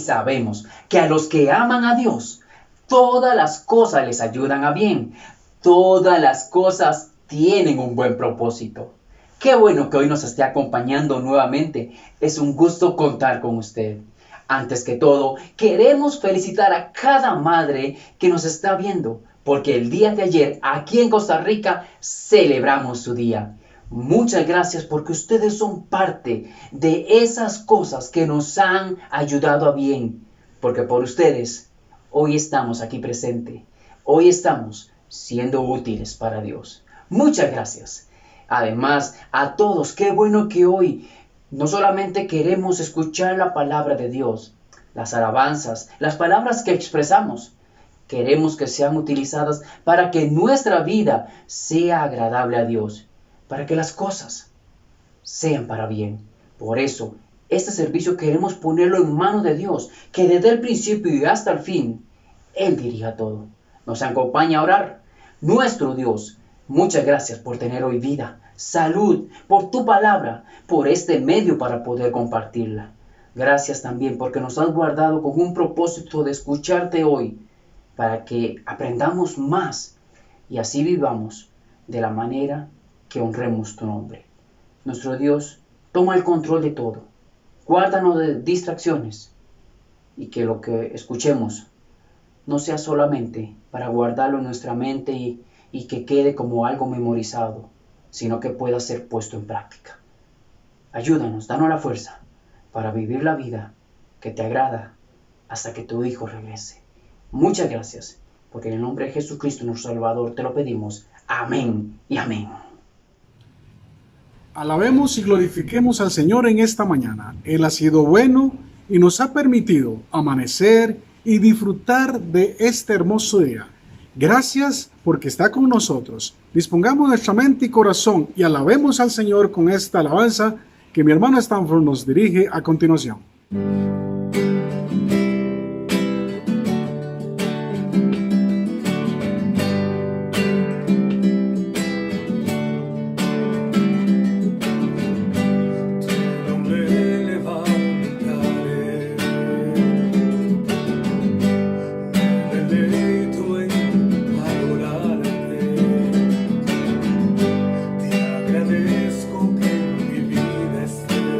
sabemos que a los que aman a Dios, todas las cosas les ayudan a bien. Todas las cosas tienen un buen propósito. Qué bueno que hoy nos esté acompañando nuevamente. Es un gusto contar con usted. Antes que todo, queremos felicitar a cada madre que nos está viendo, porque el día de ayer, aquí en Costa Rica, celebramos su día. Muchas gracias porque ustedes son parte de esas cosas que nos han ayudado a bien, porque por ustedes hoy estamos aquí presentes. Hoy estamos siendo útiles para Dios. Muchas gracias. Además, a todos, qué bueno que hoy no solamente queremos escuchar la palabra de Dios, las alabanzas, las palabras que expresamos, queremos que sean utilizadas para que nuestra vida sea agradable a Dios, para que las cosas sean para bien. Por eso, este servicio queremos ponerlo en manos de Dios, que desde el principio y hasta el fin, Él dirija todo. Nos acompaña a orar. Nuestro Dios, muchas gracias por tener hoy vida, salud, por tu palabra, por este medio para poder compartirla. Gracias también porque nos has guardado con un propósito de escucharte hoy, para que aprendamos más y así vivamos de la manera que honremos tu nombre. Nuestro Dios, toma el control de todo. Guárdanos de distracciones y que lo que escuchemos no sea solamente para guardarlo en nuestra mente y que quede como algo memorizado, sino que pueda ser puesto en práctica. Ayúdanos, danos la fuerza para vivir la vida que te agrada hasta que tu Hijo regrese. Muchas gracias, porque en el nombre de Jesucristo nuestro Salvador te lo pedimos. Amén y amén. Alabemos y glorifiquemos al Señor en esta mañana. Él ha sido bueno y nos ha permitido amanecer y disfrutar de este hermoso día. Gracias porque está con nosotros. Dispongamos nuestra mente y corazón y alabemos al Señor con esta alabanza que mi hermano Stanford nos dirige a continuación. Agradezco que en mi vida estés.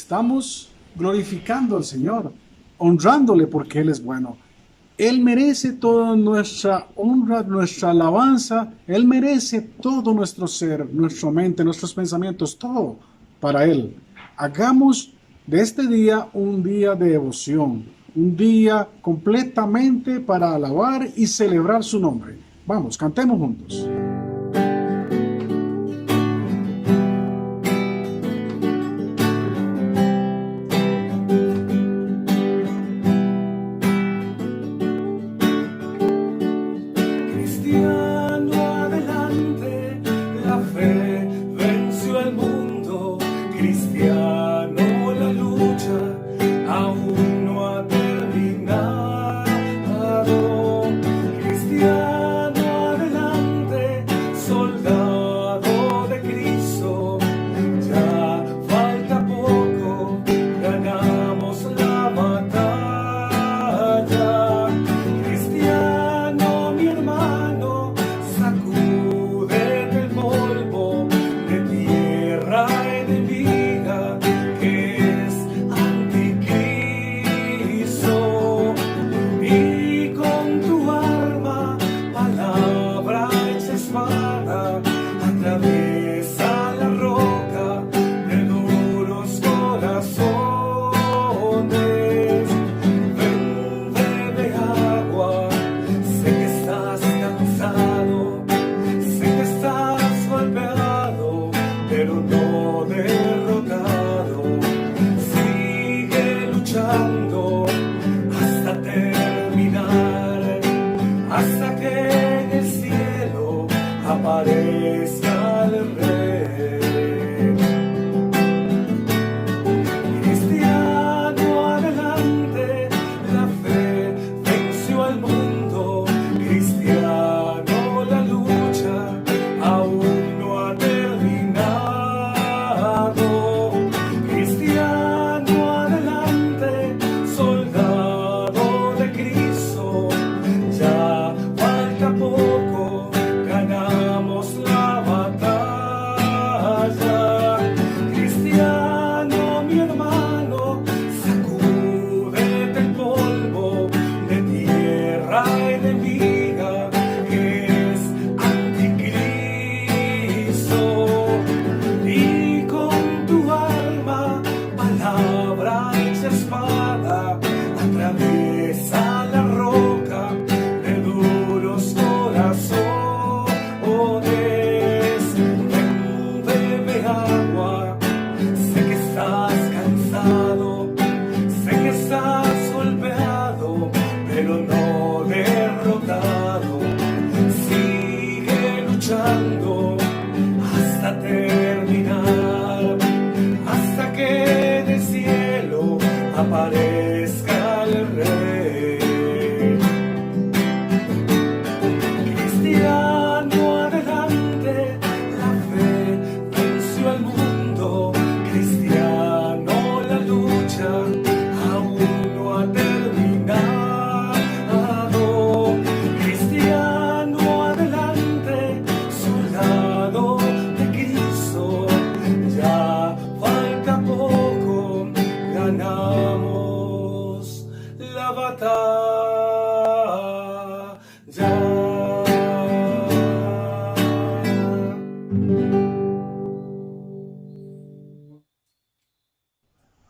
estamos glorificando al Señor, honrándole porque Él es bueno. Él merece toda nuestra honra, nuestra alabanza. Él merece todo nuestro ser, nuestra mente, nuestros pensamientos, todo para Él. Hagamos de este día un día de devoción, un día completamente para alabar y celebrar su nombre. Vamos, cantemos juntos.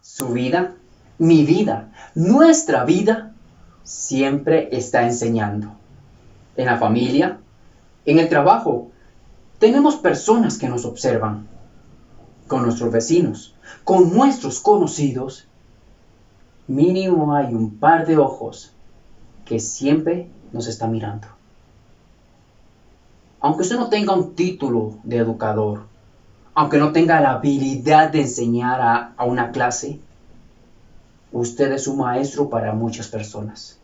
Su vida, mi vida, nuestra vida, siempre está enseñando. En la familia, en el trabajo, tenemos personas que nos observan. Con nuestros vecinos, con nuestros conocidos, mínimo hay un par de ojos que siempre nos están mirando. Aunque usted no tenga un título de educador, aunque no tenga la habilidad de enseñar a una clase, usted es un maestro para muchas personas.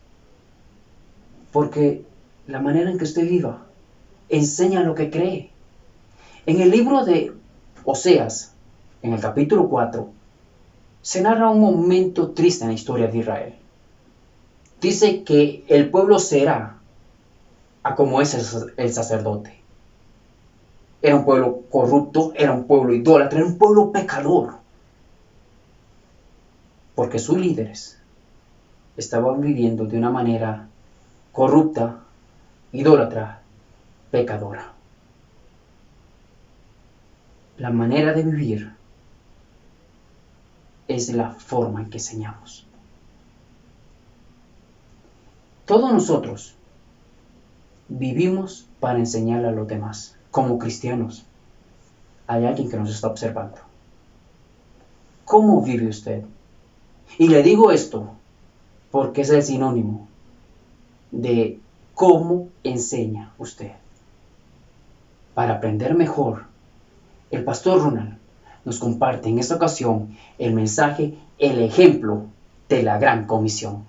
Porque la manera en que usted viva enseña lo que cree. En el libro de Oseas, en el capítulo 4, se narra un momento triste en la historia de Israel. Dice que el pueblo será a como es el sacerdote. Era un pueblo corrupto, era un pueblo idólatra, era un pueblo pecador. porque sus líderes estaban viviendo de una manera corrupta, idólatra, pecadora. La manera de vivir es la forma en que enseñamos. Todos nosotros vivimos para enseñarle a los demás. Como cristianos, hay alguien que nos está observando. ¿Cómo vive usted? Y le digo esto porque es el sinónimo de cómo enseña usted. Para aprender mejor, el pastor Ronald nos comparte en esta ocasión el mensaje, el ejemplo de la Gran Comisión.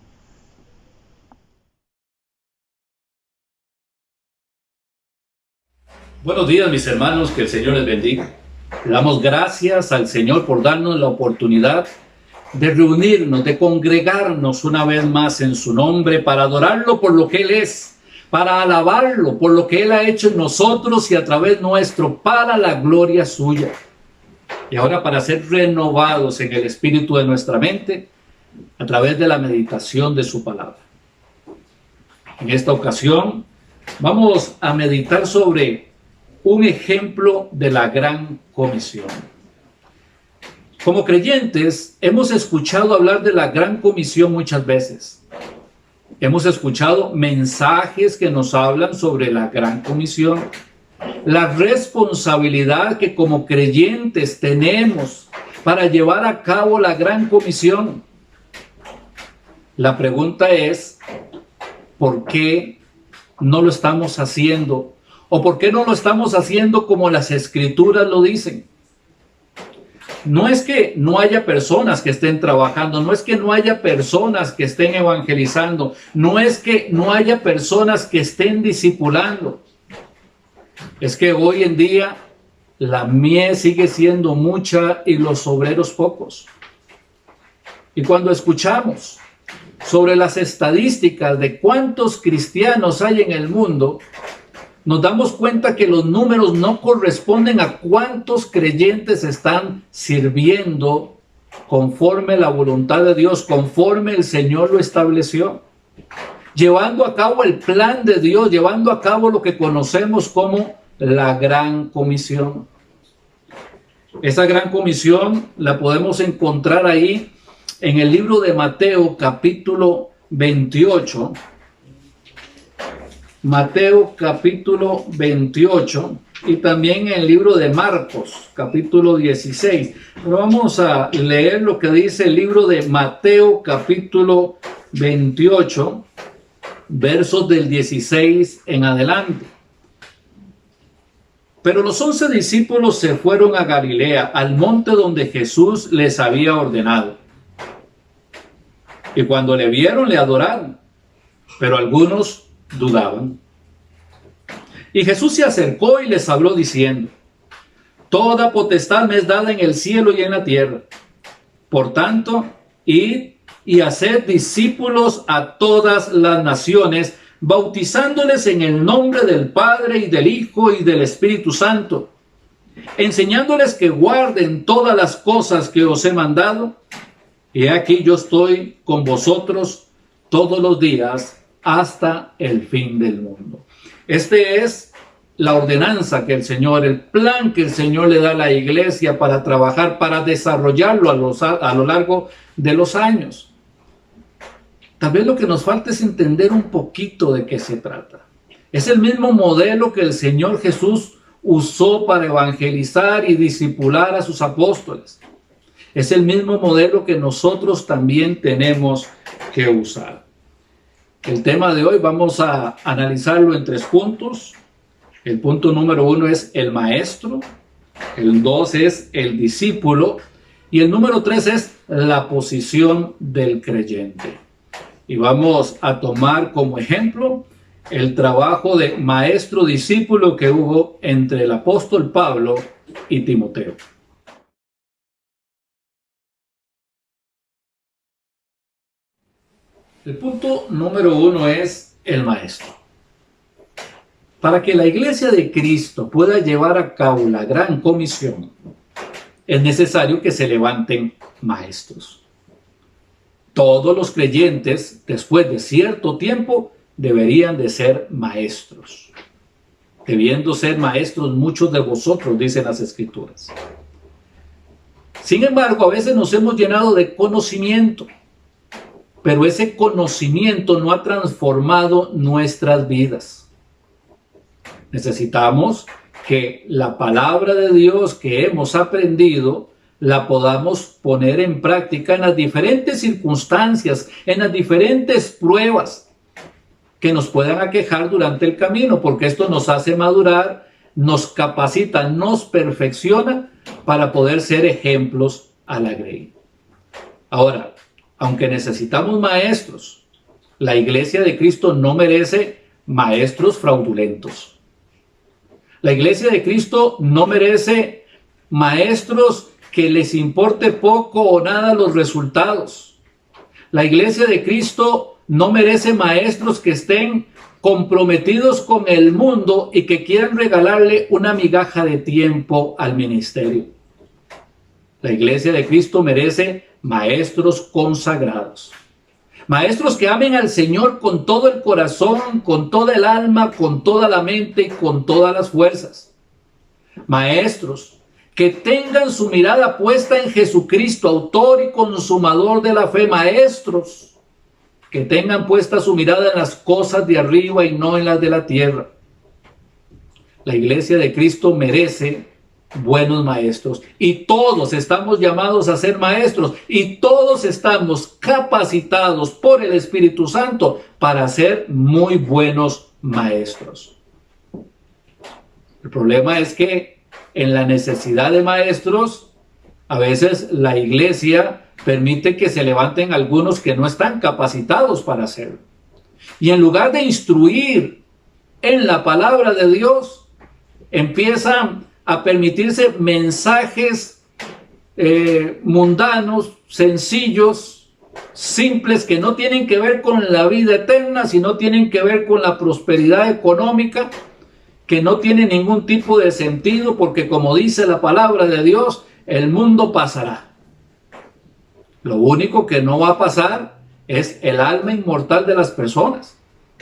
Buenos días, mis hermanos, que el Señor les bendiga. Le damos gracias al Señor por darnos la oportunidad de reunirnos, de congregarnos una vez más en su nombre para adorarlo por lo que Él es, para alabarlo por lo que Él ha hecho en nosotros y a través nuestro para la gloria suya. Y ahora para ser renovados en el espíritu de nuestra mente a través de la meditación de su palabra. En esta ocasión vamos a meditar sobre un ejemplo de la Gran Comisión. Como creyentes, hemos escuchado hablar de la Gran Comisión muchas veces. Hemos escuchado mensajes que nos hablan sobre la Gran Comisión, la responsabilidad que como creyentes tenemos para llevar a cabo la Gran Comisión. La pregunta es, ¿por qué no lo estamos haciendo? ¿O por qué no lo estamos haciendo como las Escrituras lo dicen? No es que no haya personas que estén trabajando, no es que no haya personas que estén evangelizando, no es que no haya personas que estén discipulando. Es que hoy en día la mies sigue siendo mucha y los obreros pocos. Y cuando escuchamos sobre las estadísticas de cuántos cristianos hay en el mundo, nos damos cuenta que los números no corresponden a cuántos creyentes están sirviendo conforme la voluntad de Dios, conforme el Señor lo estableció, llevando a cabo el plan de Dios, llevando a cabo lo que conocemos como la Gran Comisión. Esa Gran Comisión la podemos encontrar ahí en el libro de Mateo capítulo 28, Mateo capítulo 28 y también en el libro de Marcos capítulo 16. Pero vamos a leer lo que dice el libro de Mateo capítulo 28, versos del 16 en adelante. Pero los 11 discípulos se fueron a Galilea, al monte donde Jesús les había ordenado. Y cuando le vieron, le adoraron, pero algunos dudaban. Y Jesús se acercó y les habló diciendo: toda potestad me es dada en el cielo y en la tierra. Por tanto, id y haced discípulos a todas las naciones, bautizándoles en el nombre del Padre y del Hijo y del Espíritu Santo, enseñándoles que guarden todas las cosas que os he mandado. Y aquí yo estoy con vosotros todos los días hasta el fin del mundo. Este es la ordenanza que el Señor, el plan que el Señor le da a la iglesia para trabajar, para desarrollarlo a lo largo de los años. Tal vez lo que nos falta es entender un poquito de qué se trata. Es el mismo modelo que el Señor Jesús usó para evangelizar y discipular a sus apóstoles. Es el mismo modelo que nosotros también tenemos que usar. El tema de hoy vamos a analizarlo en 3 puntos. El punto número 1 es el maestro, el 2 es el discípulo y el número 3 es la posición del creyente. Y vamos a tomar como ejemplo el trabajo de maestro-discípulo que hubo entre el apóstol Pablo y Timoteo. El punto número 1 es el maestro. Para que la iglesia de Cristo pueda llevar a cabo la Gran Comisión, es necesario que se levanten maestros. Todos los creyentes, después de cierto tiempo, deberían de ser maestros. Debiendo ser maestros muchos de vosotros, dicen las Escrituras. Sin embargo, a veces nos hemos llenado de conocimiento, pero ese conocimiento no ha transformado nuestras vidas. Necesitamos que la palabra de Dios que hemos aprendido la podamos poner en práctica en las diferentes circunstancias, en las diferentes pruebas que nos puedan aquejar durante el camino, porque esto nos hace madurar, nos capacita, nos perfecciona para poder ser ejemplos a la grey. Ahora, aunque necesitamos maestros, la Iglesia de Cristo no merece maestros fraudulentos. La Iglesia de Cristo no merece maestros que les importe poco o nada los resultados. La Iglesia de Cristo no merece maestros que estén comprometidos con el mundo y que quieran regalarle una migaja de tiempo al ministerio. La Iglesia de Cristo merece maestros consagrados. Maestros que amen al Señor con todo el corazón, con toda el alma, con toda la mente y con todas las fuerzas. Maestros que tengan su mirada puesta en Jesucristo, autor y consumador de la fe. Maestros que tengan puesta su mirada en las cosas de arriba y no en las de la tierra. La Iglesia de Cristo merece buenos maestros y todos estamos llamados a ser maestros y todos estamos capacitados por el Espíritu Santo para ser muy buenos maestros. El problema es que en la necesidad de maestros, a veces la Iglesia permite que se levanten algunos que no están capacitados para hacerlo. Y en lugar de instruir en la palabra de Dios, empiezan a permitirse mensajes mundanos, sencillos, simples, que no tienen que ver con la vida eterna, sino tienen que ver con la prosperidad económica, que no tiene ningún tipo de sentido, porque como dice la palabra de Dios, el mundo pasará. Lo único que no va a pasar es el alma inmortal de las personas,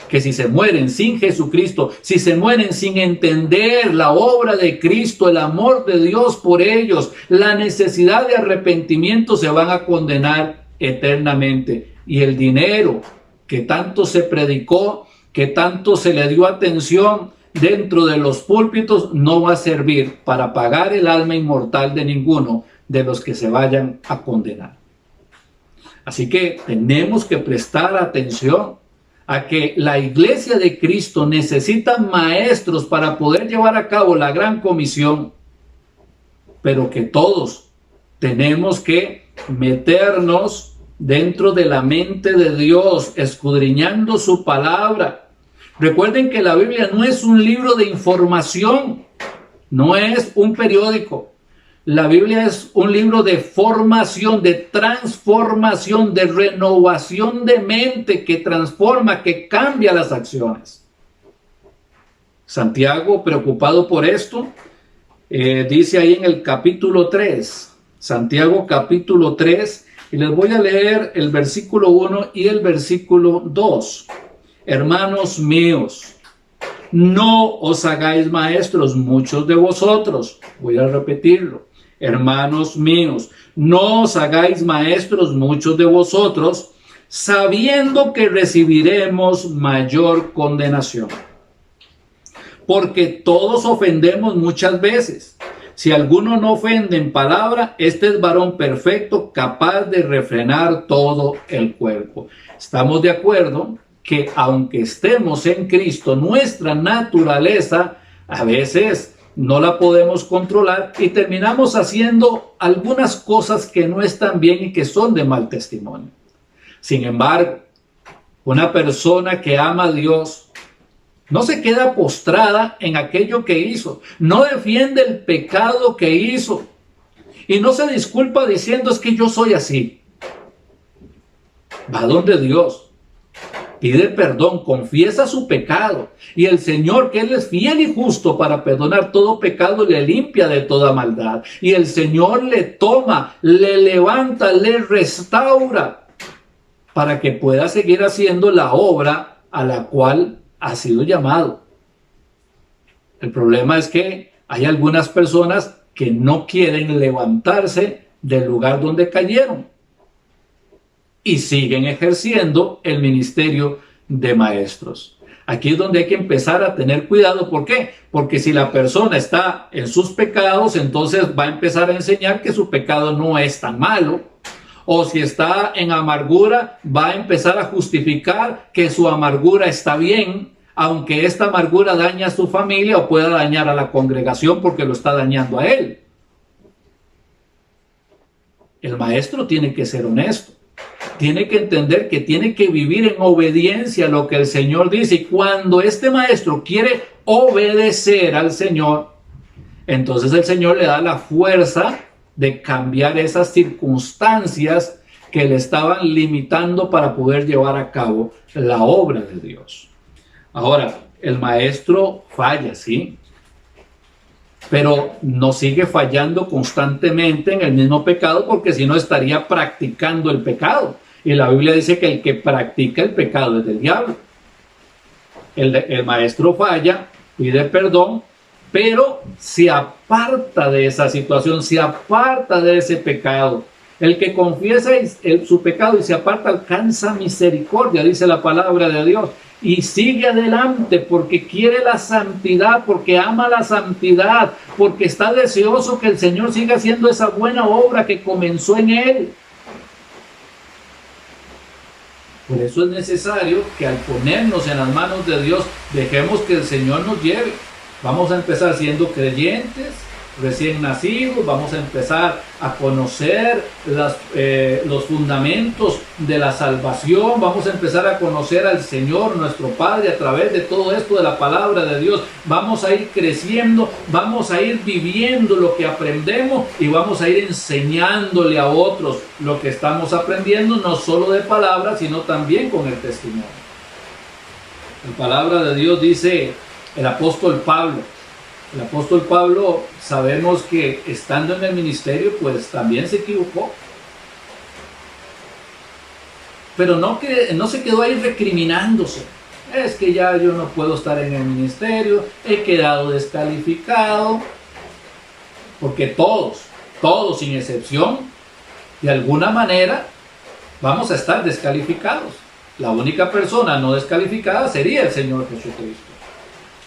que si se mueren sin Jesucristo, si se mueren sin entender la obra de Cristo, el amor de Dios por ellos, la necesidad de arrepentimiento, se van a condenar eternamente. Y el dinero que tanto se predicó, que tanto se le dio atención dentro de los púlpitos, no va a servir para pagar el alma inmortal de ninguno de los que se vayan a condenar. Así que tenemos que prestar atención a que la Iglesia de Cristo necesita maestros para poder llevar a cabo la gran comisión, pero que todos tenemos que meternos dentro de la mente de Dios, escudriñando su palabra. Recuerden que la Biblia no es un libro de información, no es un periódico. La Biblia es un libro de formación, de transformación, de renovación de mente que transforma, que cambia las acciones. Santiago, preocupado por esto, dice ahí en el capítulo 3, Santiago capítulo 3, y les voy a leer el versículo 1 y el versículo 2. Hermanos míos, no os hagáis maestros muchos de vosotros. Voy a repetirlo. Hermanos míos, no os hagáis maestros muchos de vosotros, sabiendo que recibiremos mayor condenación. Porque todos ofendemos muchas veces. Si alguno no ofende en palabra, este es varón perfecto, capaz de refrenar todo el cuerpo. Estamos de acuerdo que aunque estemos en Cristo, nuestra naturaleza a veces no la podemos controlar y terminamos haciendo algunas cosas que no están bien y que son de mal testimonio. Sin embargo, una persona que ama a Dios no se queda postrada en aquello que hizo, no defiende el pecado que hizo y no se disculpa diciendo es que yo soy así. Va donde Dios, pide perdón, confiesa su pecado y el Señor, que Él es fiel y justo para perdonar todo pecado, le limpia de toda maldad y el Señor le toma, le levanta, le restaura para que pueda seguir haciendo la obra a la cual ha sido llamado. El problema es que hay algunas personas que no quieren levantarse del lugar donde cayeron y siguen ejerciendo el ministerio de maestros. Aquí es donde hay que empezar a tener cuidado. ¿Por qué? Porque si la persona está en sus pecados, entonces va a empezar a enseñar que su pecado no es tan malo. O si está en amargura, va a empezar a justificar que su amargura está bien, aunque esta amargura daña a su familia o pueda dañar a la congregación porque lo está dañando a él. El maestro tiene que ser honesto. Tiene que entender que tiene que vivir en obediencia a lo que el Señor dice. Y cuando este maestro quiere obedecer al Señor, entonces el Señor le da la fuerza de cambiar esas circunstancias que le estaban limitando para poder llevar a cabo la obra de Dios. Ahora, el maestro falla, ¿sí? Pero no sigue fallando constantemente en el mismo pecado, porque si no estaría practicando el pecado. Y la Biblia dice que el que practica el pecado es del diablo. El maestro falla, pide perdón, pero se aparta de esa situación, se aparta de ese pecado. El que confiesa su pecado y se aparta alcanza misericordia, dice la palabra de Dios. Y sigue adelante porque quiere la santidad, porque ama la santidad, porque está deseoso que el Señor siga haciendo esa buena obra que comenzó en él. Por eso es necesario que al ponernos en las manos de Dios, dejemos que el Señor nos lleve. Vamos a empezar siendo creyentes, recién nacidos, vamos a empezar a conocer los fundamentos de la salvación, vamos a empezar a conocer al Señor, nuestro Padre, a través de todo esto de la palabra de Dios. Vamos a ir creciendo, vamos a ir viviendo lo que aprendemos y vamos a ir enseñándole a otros lo que estamos aprendiendo, no solo de palabras, sino también con el testimonio. La palabra de Dios dice el apóstol Pablo. El apóstol Pablo, sabemos que estando en el ministerio, pues también se equivocó. Pero no se quedó ahí recriminándose. Es que ya yo no puedo estar en el ministerio, he quedado descalificado. Porque todos sin excepción, de alguna manera, vamos a estar descalificados. La única persona no descalificada sería el Señor Jesucristo.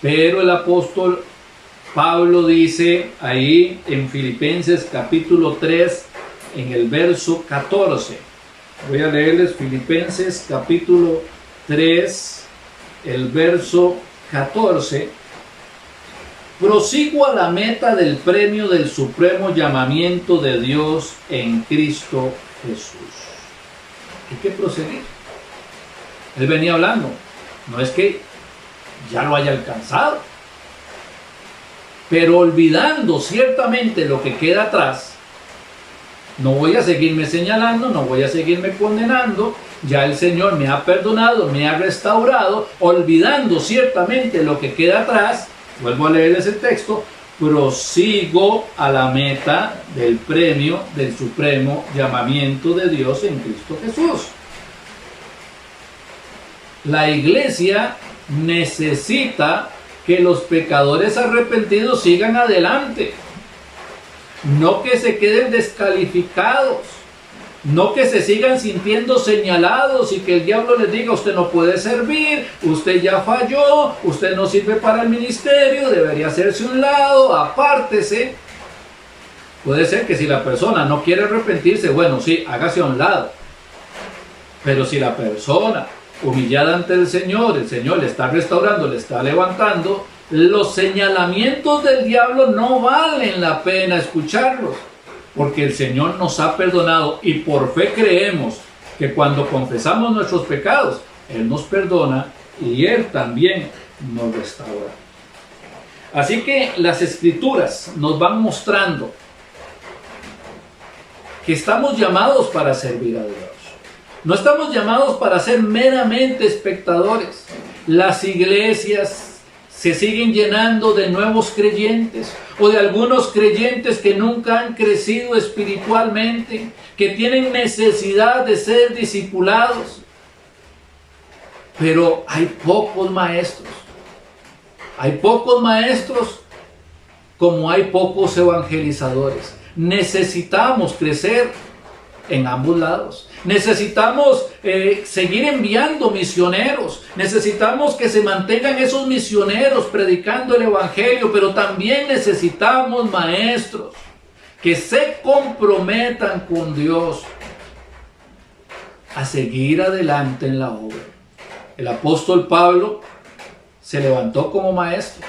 Pero el apóstol Pablo dice ahí en Filipenses capítulo 3, en el verso 14. Voy a leerles Filipenses capítulo 3, el verso 14. Prosigo a la meta del premio del supremo llamamiento de Dios en Cristo Jesús. Hay que proseguir. Él venía hablando. No es que ya lo haya alcanzado, pero olvidando ciertamente lo que queda atrás. No voy a seguirme señalando, no voy a seguirme condenando. Ya el Señor me ha perdonado, me ha restaurado. Olvidando ciertamente lo que queda atrás, vuelvo a leerles el texto, prosigo a la meta del premio del supremo llamamiento de Dios en Cristo Jesús. La iglesia necesita que los pecadores arrepentidos sigan adelante, no que se queden descalificados, no que se sigan sintiendo señalados y que el diablo les diga: usted no puede servir, usted ya falló, usted no sirve para el ministerio, debería hacerse un lado, apártese. Puede ser que si la persona no quiere arrepentirse, bueno, sí, hágase a un lado. Pero si la persona humillada ante el Señor le está restaurando, le está levantando, los señalamientos del diablo no valen la pena escucharlos, porque el Señor nos ha perdonado y por fe creemos que cuando confesamos nuestros pecados, Él nos perdona y Él también nos restaura. Así que las Escrituras nos van mostrando que estamos llamados para servir a Dios. No estamos llamados para ser meramente espectadores. Las iglesias se siguen llenando de nuevos creyentes o de algunos creyentes que nunca han crecido espiritualmente, que tienen necesidad de ser discipulados. Pero hay pocos maestros. Hay pocos maestros como hay pocos evangelizadores. Necesitamos crecer en ambos lados. Necesitamos seguir enviando misioneros. Necesitamos que se mantengan esos misioneros predicando el evangelio, pero también necesitamos maestros que se comprometan con Dios a seguir adelante en la obra. El apóstol Pablo se levantó como maestro.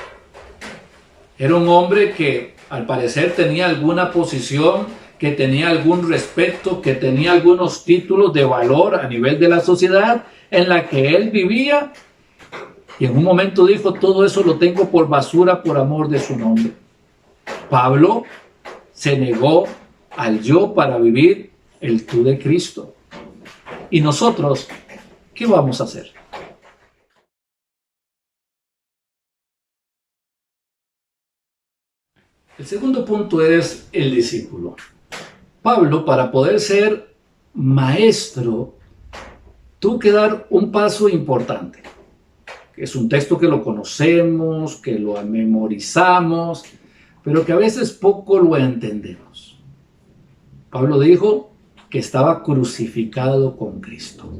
Era un hombre que al parecer tenía alguna posición, que tenía algún respeto, que tenía algunos títulos de valor a nivel de la sociedad en la que él vivía. Y en un momento dijo: todo eso lo tengo por basura por amor de su nombre. Pablo se negó al yo para vivir el tú de Cristo. ¿Y nosotros qué vamos a hacer? El segundo punto es el discípulo. Pablo, para poder ser maestro, tuvo que dar un paso importante. Es un texto que lo conocemos, que lo memorizamos, pero que a veces poco lo entendemos. Pablo dijo que estaba crucificado con Cristo.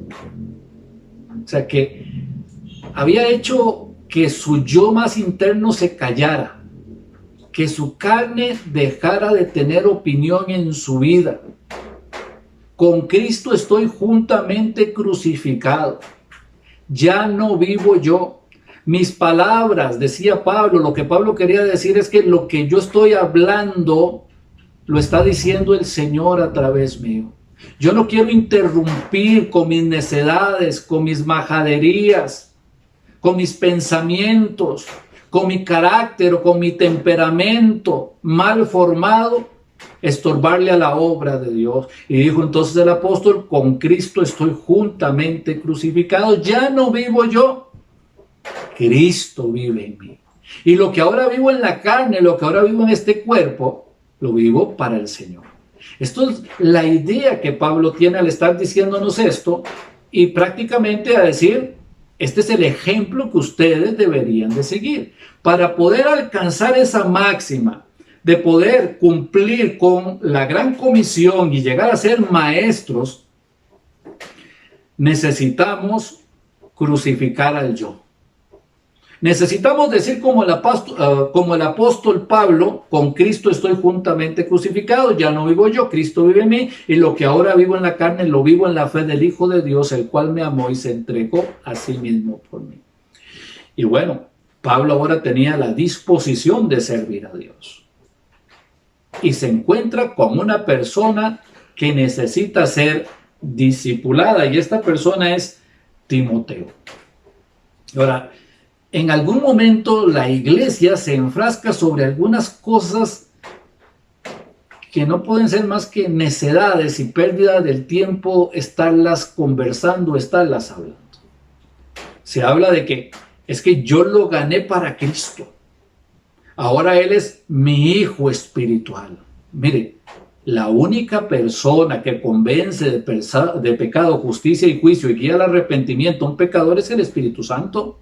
O sea, que había hecho que su yo más interno se callara, que su carne dejara de tener opinión en su vida. Con Cristo estoy juntamente crucificado. Ya no vivo yo. Mis palabras, decía Pablo, lo que Pablo quería decir es que lo que yo estoy hablando lo está diciendo el Señor a través mío. Yo no quiero interrumpir con mis necedades, con mis majaderías, con mis pensamientos, con mi carácter o con mi temperamento mal formado, estorbarle a la obra de Dios. Y dijo entonces el apóstol: con Cristo estoy juntamente crucificado. Ya no vivo yo, Cristo vive en mí. Y lo que ahora vivo en la carne, lo que ahora vivo en este cuerpo, lo vivo para el Señor. Esto es la idea que Pablo tiene al estar diciéndonos esto, y prácticamente a decir: este es el ejemplo que ustedes deberían de seguir. Para poder alcanzar esa máxima de poder cumplir con la gran comisión y llegar a ser maestros, necesitamos crucificar al yo. Necesitamos decir como el apóstol Pablo: con Cristo estoy juntamente crucificado, ya no vivo yo, Cristo vive en mí, y lo que ahora vivo en la carne lo vivo en la fe del Hijo de Dios, el cual me amó y se entregó a sí mismo por mí. Y bueno, Pablo ahora tenía la disposición de servir a Dios. Y se encuentra con una persona que necesita ser discipulada, y esta persona es Timoteo. Ahora, en algún momento la iglesia se enfrasca sobre algunas cosas que no pueden ser más que necedades y pérdida del tiempo estarlas conversando, estarlas hablando. Se habla de que es que yo lo gané para Cristo. Ahora Él es mi hijo espiritual. Mire, la única persona que convence de pecado, justicia y juicio y guía al arrepentimiento a un pecador es el Espíritu Santo.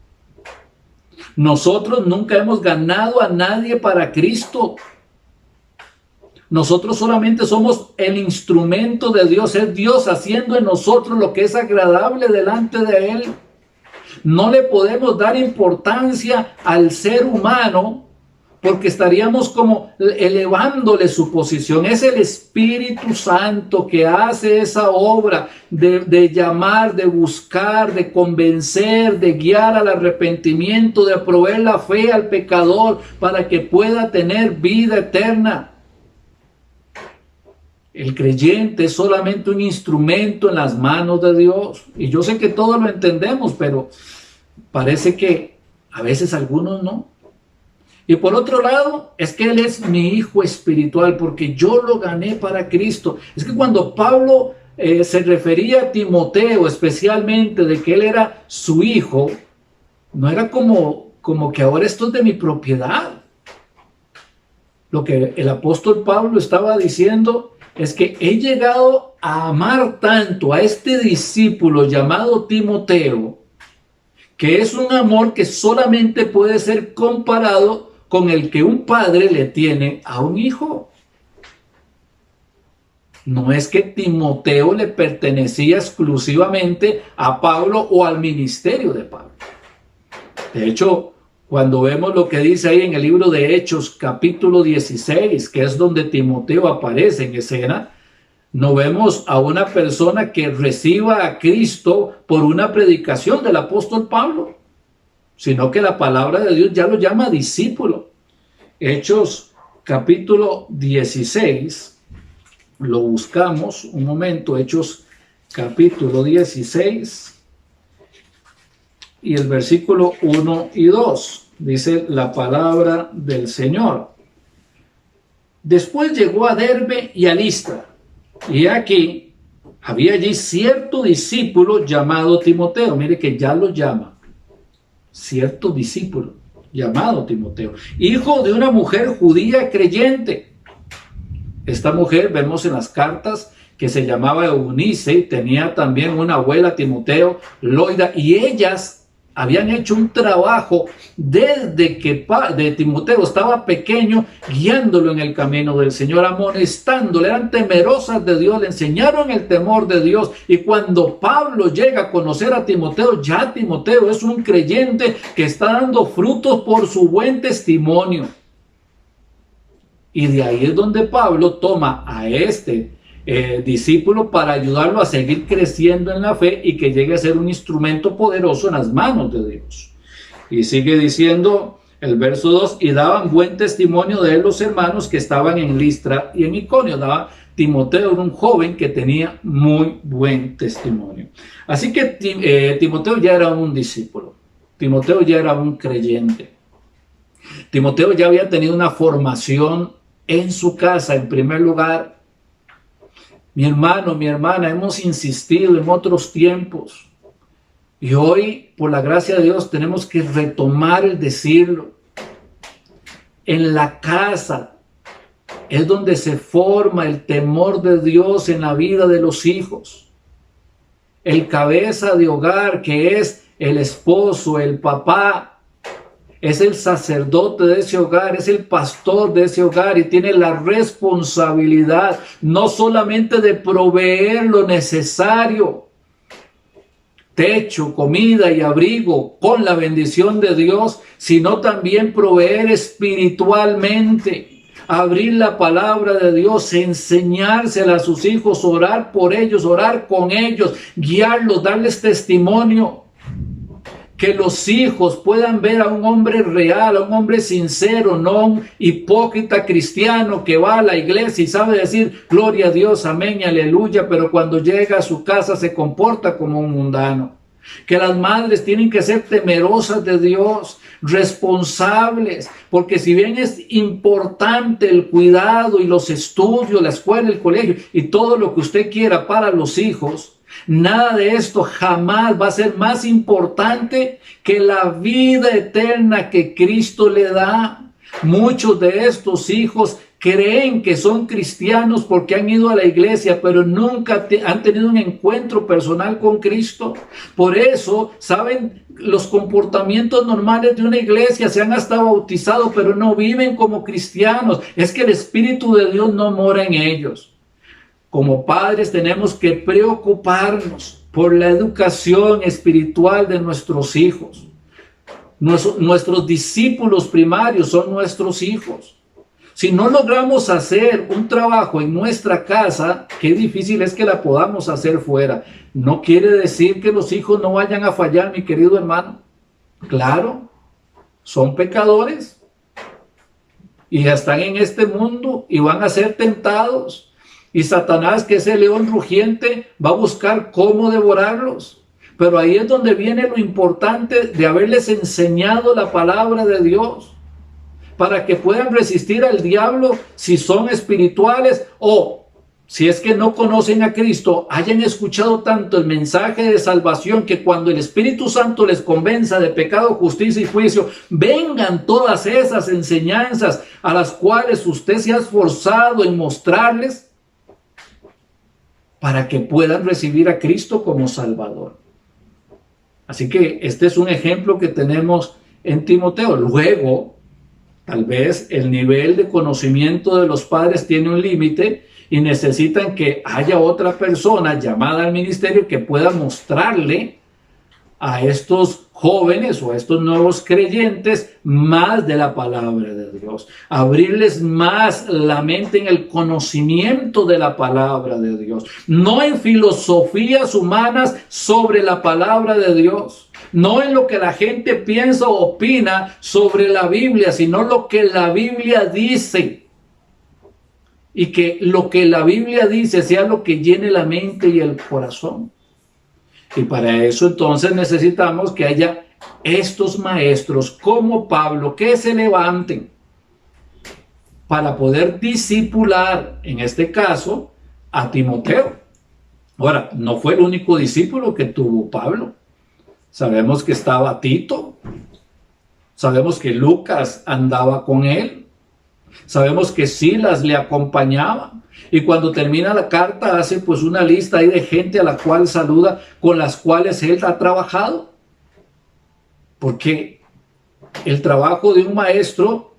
Nosotros nunca hemos ganado a nadie para Cristo. Nosotros solamente somos el instrumento de Dios. Es Dios haciendo en nosotros lo que es agradable delante de Él. No le podemos dar importancia al ser humano, porque estaríamos como elevándole su posición. Es el Espíritu Santo que hace esa obra de llamar, de buscar, de convencer, de guiar al arrepentimiento, de proveer la fe al pecador para que pueda tener vida eterna. El creyente es solamente un instrumento en las manos de Dios. Y yo sé que todos lo entendemos, pero parece que a veces algunos no. Y por otro lado, es que Él es mi hijo espiritual, porque yo lo gané para Cristo. Es que cuando Pablo se refería a Timoteo especialmente de que él era su hijo, no era como como que ahora esto es de mi propiedad. Lo que el apóstol Pablo estaba diciendo es que he llegado a amar tanto a este discípulo llamado Timoteo, que es un amor que solamente puede ser comparado con el que un padre le tiene a un hijo. No es que Timoteo le pertenecía exclusivamente a Pablo o al ministerio de Pablo. De hecho, cuando vemos lo que dice ahí en el libro de Hechos, capítulo 16, que es donde Timoteo aparece en escena, no vemos a una persona que reciba a Cristo por una predicación del apóstol Pablo, sino que la palabra de Dios ya lo llama discípulo. Hechos, capítulo 16, lo buscamos un momento, Hechos, capítulo 16, y el versículo 1 y 2. Dice la palabra del Señor. Después llegó a Derbe y a Listra, y aquí había allí cierto discípulo llamado Timoteo. Mire que ya lo llama, cierto discípulo llamado Timoteo, hijo de una mujer judía creyente. Esta mujer, vemos en las cartas, que se llamaba Eunice, y tenía también una abuela, Timoteo, Loida, y ellas habían hecho un trabajo desde que Timoteo estaba pequeño, guiándolo en el camino del Señor, amonestándole, eran temerosas de Dios, le enseñaron el temor de Dios. Y cuando Pablo llega a conocer a Timoteo, ya Timoteo es un creyente que está dando frutos por su buen testimonio. Y de ahí es donde Pablo toma a este discípulo para ayudarlo a seguir creciendo en la fe y que llegue a ser un instrumento poderoso en las manos de Dios. Y sigue diciendo el verso 2, y daban buen testimonio de él los hermanos que estaban en Listra y en Iconio. Timoteo era un joven que tenía muy buen testimonio. Así que Timoteo ya era un discípulo, Timoteo ya era un creyente. Timoteo ya había tenido una formación en su casa, en primer lugar. Mi hermano, mi hermana, hemos insistido en otros tiempos y hoy, por la gracia de Dios, tenemos que retomar el decirlo. En la casa es donde se forma el temor de Dios en la vida de los hijos. El cabeza de hogar, que es el esposo, el papá, es el sacerdote de ese hogar, es el pastor de ese hogar y tiene la responsabilidad no solamente de proveer lo necesario, techo, comida y abrigo con la bendición de Dios, sino también proveer espiritualmente, abrir la palabra de Dios, enseñársela a sus hijos, orar por ellos, orar con ellos, guiarlos, darles testimonio. Que los hijos puedan ver a un hombre real, a un hombre sincero, no un hipócrita cristiano que va a la iglesia y sabe decir gloria a Dios, amén y aleluya, pero cuando llega a su casa se comporta como un mundano. Que las madres tienen que ser temerosas de Dios, responsables, porque si bien es importante el cuidado y los estudios, la escuela, el colegio y todo lo que usted quiera para los hijos, nada de esto jamás va a ser más importante que la vida eterna que Cristo le da. Muchos de estos hijos creen que son cristianos porque han ido a la iglesia, pero nunca han tenido un encuentro personal con Cristo. Por eso, saben los comportamientos normales de una iglesia, se han hasta bautizado, pero no viven como cristianos. Es que el Espíritu de Dios no mora en ellos. Como padres tenemos que preocuparnos por la educación espiritual de nuestros hijos. Nuestros discípulos primarios son nuestros hijos. Si no logramos hacer un trabajo en nuestra casa, qué difícil es que la podamos hacer fuera. No quiere decir que los hijos no vayan a fallar, mi querido hermano. Claro, son pecadores y ya están en este mundo y van a ser tentados. Y Satanás, que es el león rugiente, va a buscar cómo devorarlos. Pero ahí es donde viene lo importante de haberles enseñado la palabra de Dios, para que puedan resistir al diablo si son espirituales o si es que no conocen a Cristo, hayan escuchado tanto el mensaje de salvación que cuando el Espíritu Santo les convenza de pecado, justicia y juicio, vengan todas esas enseñanzas a las cuales usted se ha esforzado en mostrarles para que puedan recibir a Cristo como Salvador. Así que este es un ejemplo que tenemos en Timoteo. Luego, tal vez el nivel de conocimiento de los padres tiene un límite y necesitan que haya otra persona llamada al ministerio que pueda mostrarle a estos jóvenes o a estos nuevos creyentes más de la palabra de Dios, abrirles más la mente en el conocimiento de la palabra de Dios, no en filosofías humanas sobre la palabra de Dios, no en lo que la gente piensa o opina sobre la Biblia, sino lo que la Biblia dice. Y que lo que la Biblia dice sea lo que llene la mente y el corazón. Y para eso entonces necesitamos que haya estos maestros como Pablo que se levanten para poder discipular, en este caso, a Timoteo. Ahora, no fue el único discípulo que tuvo Pablo. Sabemos que estaba Tito. Sabemos que Lucas andaba con él. Sabemos que Silas le acompañaba. Y cuando termina la carta hace pues una lista ahí de gente a la cual saluda, con las cuales él ha trabajado. Porque el trabajo de un maestro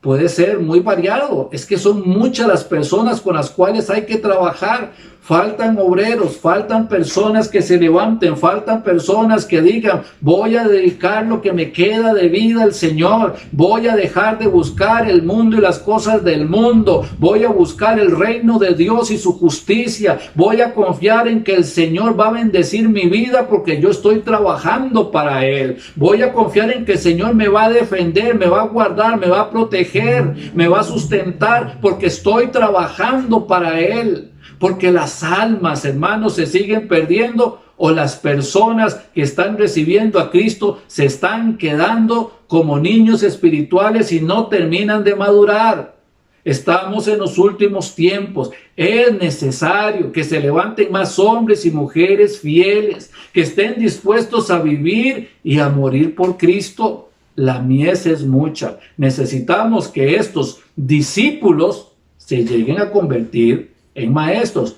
puede ser muy variado. Es que son muchas las personas con las cuales hay que trabajar. Faltan obreros, faltan personas que se levanten, faltan personas que digan, voy a dedicar lo que me queda de vida al Señor, voy a dejar de buscar el mundo y las cosas del mundo, voy a buscar el reino de Dios y su justicia, voy a confiar en que el Señor va a bendecir mi vida porque yo estoy trabajando para Él, voy a confiar en que el Señor me va a defender, me va a guardar, me va a proteger, me va a sustentar porque estoy trabajando para Él. Porque las almas, hermanos, se siguen perdiendo o las personas que están recibiendo a Cristo se están quedando como niños espirituales y no terminan de madurar. Estamos en los últimos tiempos. Es necesario que se levanten más hombres y mujeres fieles, que estén dispuestos a vivir y a morir por Cristo. La mies es mucha. Necesitamos que estos discípulos se lleguen a convertir en maestros.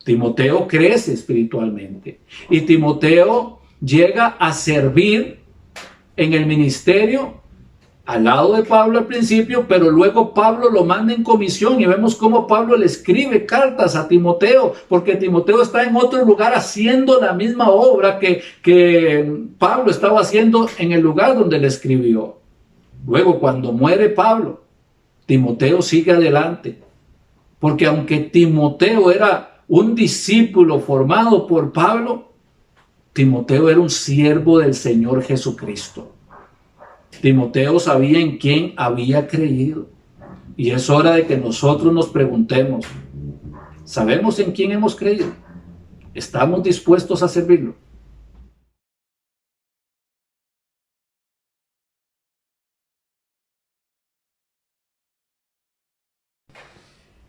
Timoteo crece espiritualmente y Timoteo llega a servir en el ministerio al lado de Pablo al principio, pero luego Pablo lo manda en comisión y vemos cómo Pablo le escribe cartas a Timoteo, porque Timoteo está en otro lugar haciendo la misma obra que Pablo estaba haciendo en el lugar donde le escribió. Luego, cuando muere Pablo, Timoteo sigue adelante. Porque aunque Timoteo era un discípulo formado por Pablo, Timoteo era un siervo del Señor Jesucristo. Timoteo sabía en quién había creído. Y es hora de que nosotros nos preguntemos, ¿sabemos en quién hemos creído? ¿Estamos dispuestos a servirlo?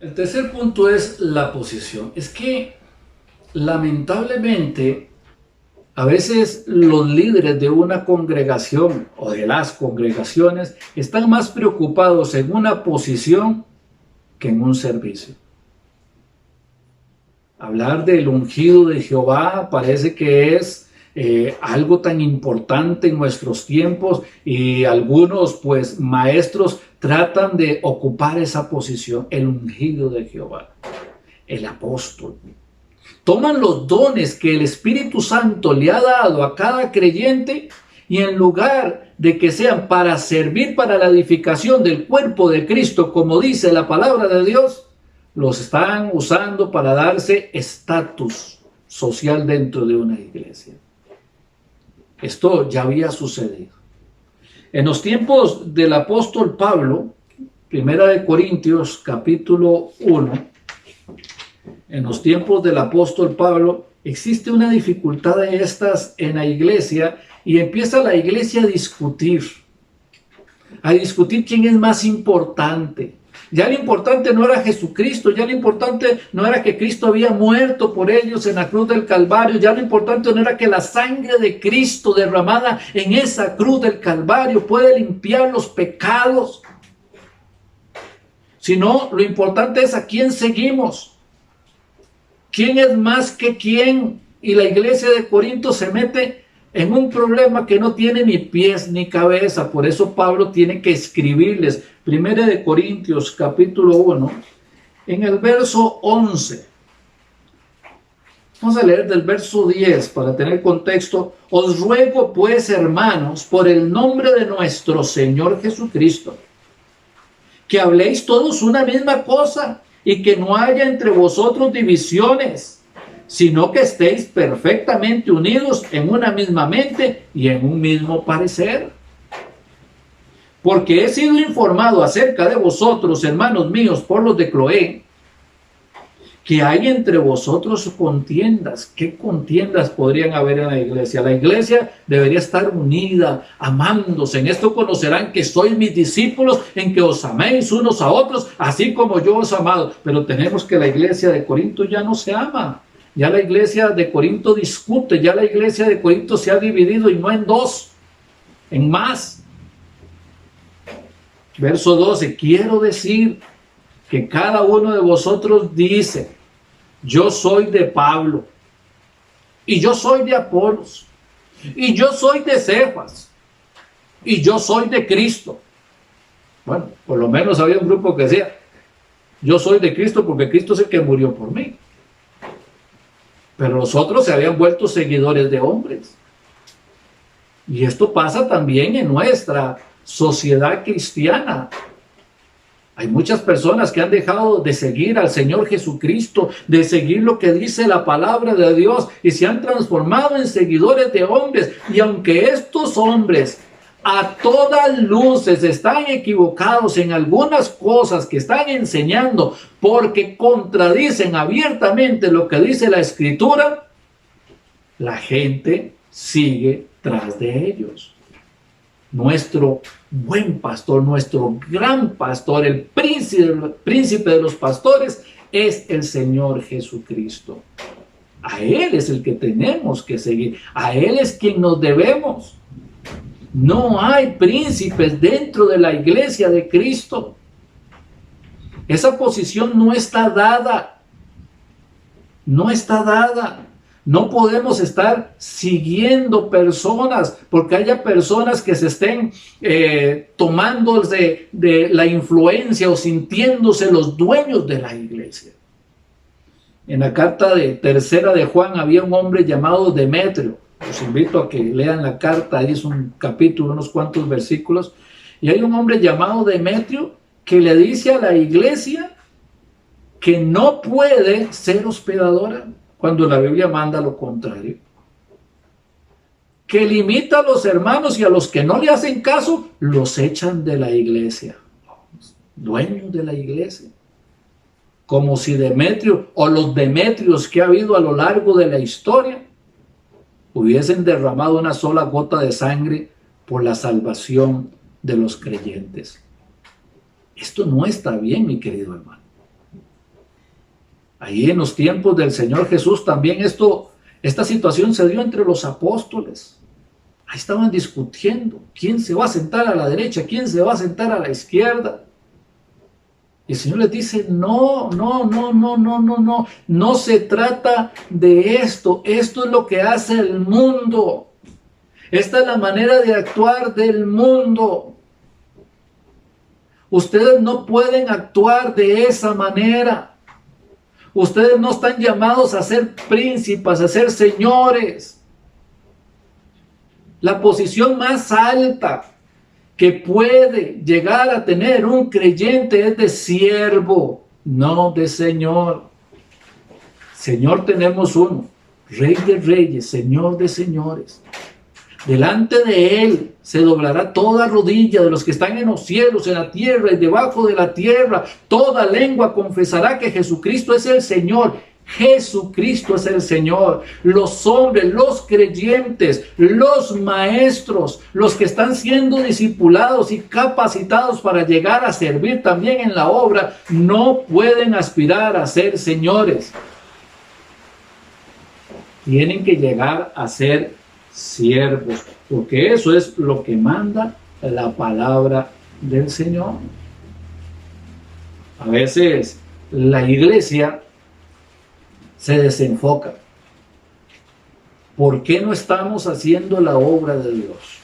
El tercer punto es la posición. Es que lamentablemente a veces los líderes de una congregación o de las congregaciones están más preocupados en una posición que en un servicio. Hablar del ungido de Jehová parece que es algo tan importante en nuestros tiempos y algunos pues maestros tratan de ocupar esa posición, el ungido de Jehová, el apóstol. Toman los dones que el Espíritu Santo le ha dado a cada creyente y en lugar de que sean para servir para la edificación del cuerpo de Cristo, como dice la palabra de Dios, los están usando para darse estatus social dentro de una iglesia. Esto ya había sucedido. En los tiempos del apóstol Pablo, Primera de Corintios, capítulo 1, en los tiempos del apóstol Pablo, existe una dificultad de estas en la iglesia y empieza la iglesia a discutir quién es más importante. Ya lo importante no era Jesucristo, ya lo importante no era que Cristo había muerto por ellos en la cruz del Calvario, ya lo importante no era que la sangre de Cristo derramada en esa cruz del Calvario puede limpiar los pecados, sino lo importante es a quién seguimos, quién es más que quién. Y la iglesia de Corinto se mete en un problema que no tiene ni pies ni cabeza. Por eso Pablo tiene que escribirles, 1 de Corintios capítulo 1, en el verso 11. Vamos a leer del verso 10 para tener contexto. Os ruego pues, hermanos, por el nombre de nuestro Señor Jesucristo, que habléis todos una misma cosa y que no haya entre vosotros divisiones, sino que estéis perfectamente unidos en una misma mente y en un mismo parecer. Porque he sido informado acerca de vosotros, hermanos míos, por los de Cloé, que hay entre vosotros contiendas. ¿Qué contiendas podrían haber en la iglesia? La iglesia debería estar unida, amándose. En esto conocerán que sois mis discípulos, en que os améis unos a otros, así como yo os he amado. Pero tenemos que la iglesia de Corinto ya no se ama. Ya la iglesia de Corinto discute, ya la iglesia de Corinto se ha dividido y no en dos, en más. Verso 12, quiero decir que cada uno de vosotros dice, yo soy de Pablo, y yo soy de Apolos, y yo soy de Cefas, y yo soy de Cristo. Bueno, por lo menos había un grupo que decía, yo soy de Cristo porque Cristo es el que murió por mí. Pero los otros se habían vuelto seguidores de hombres. Y esto pasa también en nuestra sociedad cristiana. Hay muchas personas que han dejado de seguir al Señor Jesucristo, de seguir lo que dice la palabra de Dios, y se han transformado en seguidores de hombres. Y aunque estos hombres a todas luces están equivocados en algunas cosas que están enseñando, porque contradicen abiertamente lo que dice la Escritura, la gente sigue tras de ellos. Nuestro buen pastor, nuestro gran pastor, el príncipe de los pastores, es el Señor Jesucristo. A Él es el que tenemos que seguir, a Él es quien nos debemos. No hay príncipes dentro de la iglesia de Cristo. Esa posición no está dada. No está dada. No podemos estar siguiendo personas porque haya personas que se estén tomándose de la influencia o sintiéndose los dueños de la iglesia. En la carta de tercera de Juan había un hombre llamado Demetrio. Los invito a que lean la carta, ahí es un capítulo, unos cuantos versículos. Y hay un hombre llamado Demetrio que le dice a la iglesia que no puede ser hospedadora, cuando la Biblia manda lo contrario. Que limita a los hermanos y a los que no le hacen caso, los echan de la iglesia. Dueños de la iglesia. Como si Demetrio o los Demetrios que ha habido a lo largo de la historia hubiesen derramado una sola gota de sangre por la salvación de los creyentes. Esto no está bien, mi querido hermano. Ahí en los tiempos del Señor Jesús también esta situación se dio entre los apóstoles. Ahí estaban discutiendo quién se va a sentar a la derecha, quién se va a sentar a la izquierda. Y el Señor les dice, no se trata de esto. Esto es lo que hace el mundo. Esta es la manera de actuar del mundo. Ustedes no pueden actuar de esa manera. Ustedes no están llamados a ser príncipes, a ser señores. La posición más alta que puede llegar a tener un creyente es de siervo, no de señor. Señor tenemos uno, Rey de reyes, Señor de señores. Delante de Él se doblará toda rodilla de los que están en los cielos, en la tierra y debajo de la tierra. Toda lengua confesará que Jesucristo es el Señor. Jesucristo es el Señor. Los hombres, los creyentes, los maestros, los que están siendo discipulados y capacitados para llegar a servir también en la obra, no pueden aspirar a ser señores. Tienen que llegar a ser siervos, porque eso es lo que manda la palabra del Señor. A veces la iglesia se desenfoca. ¿Por qué no estamos haciendo la obra de Dios?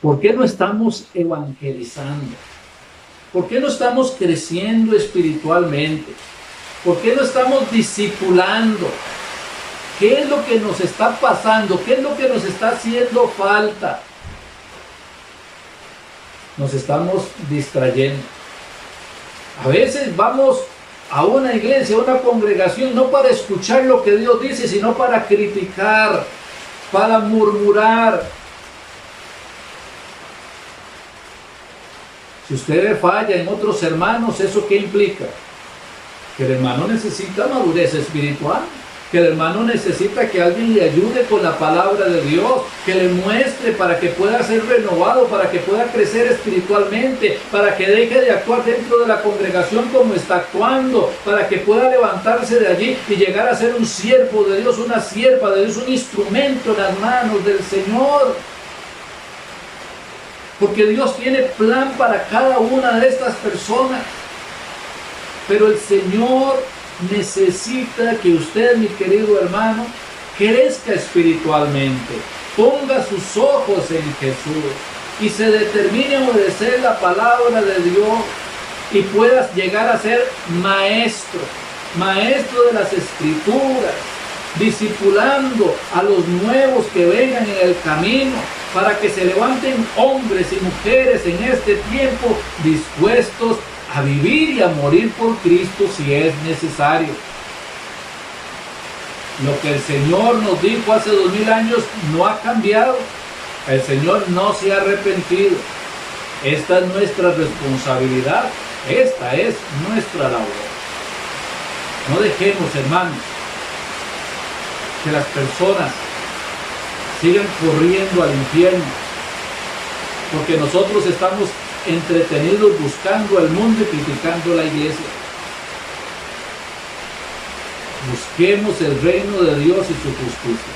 ¿Por qué no estamos evangelizando? ¿Por qué no estamos creciendo espiritualmente? ¿Por qué no estamos discipulando? ¿Qué es lo que nos está pasando? ¿Qué es lo que nos está haciendo falta? Nos estamos distrayendo. A veces vamos a una iglesia, a una congregación, no para escuchar lo que Dios dice, sino para criticar, para murmurar. Si usted falla en otros hermanos, ¿eso qué implica? Que el hermano necesita madurez espiritual, que el hermano necesita que alguien le ayude con la palabra de Dios, que le muestre para que pueda ser renovado, para que pueda crecer espiritualmente, para que deje de actuar dentro de la congregación como está actuando, para que pueda levantarse de allí y llegar a ser un siervo de Dios, una sierva de Dios, un instrumento en las manos del Señor. Porque Dios tiene plan para cada una de estas personas. Pero el Señor necesita que usted, mi querido hermano, crezca espiritualmente, ponga sus ojos en Jesús y se determine a obedecer la palabra de Dios y puedas llegar a ser maestro de las Escrituras, discipulando a los nuevos que vengan en el camino, para que se levanten hombres y mujeres en este tiempo dispuestos a vivir y a morir por Cristo si es necesario. Lo que el Señor nos dijo hace 2000 años no ha cambiado. El Señor no se ha arrepentido. Esta es nuestra responsabilidad. Esta es nuestra labor. No dejemos, hermanos, que las personas sigan corriendo al infierno, porque nosotros estamos entretenidos buscando al mundo y criticando la iglesia. Busquemos el reino de Dios y su justicia